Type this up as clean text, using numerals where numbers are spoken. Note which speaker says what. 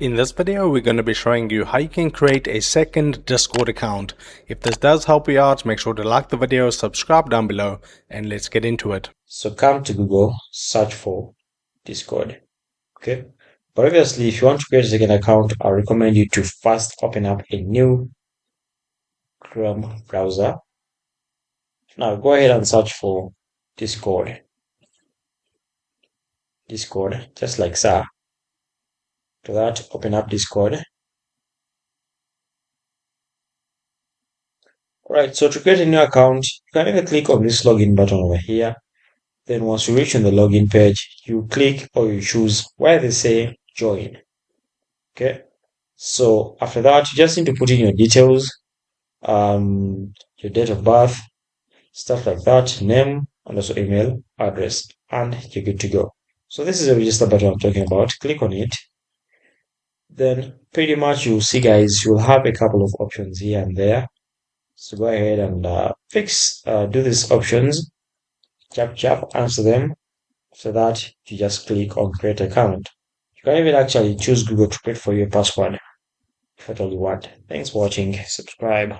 Speaker 1: In this video, we're going to be showing you how you can create a second Discord account. If this does help you out, make sure to like the video, subscribe down below, and let's get into it.
Speaker 2: So come to Google, search for Discord. Okay. But obviously, if you want to create a second account, I recommend you to first open up a new Chrome browser. Now go ahead and search for Discord. Discord, just like so. To that, open up Discord. Alright, so to create a new account, you can either click on this login button over here. Then once you reach on the login page, you click or you choose where they say join. Okay. So after that, you just need to put in your details, your date of birth, stuff like that, name, and also email address, and you're good to go. So this is a register button I'm talking about. Click on it. Then pretty much you'll see, guys, you'll have a couple of options here and there. So go ahead and do these options, answer them. After that, you just click on create account. You can even actually choose Google to create for you a password if at all you want. Thanks for watching. Subscribe.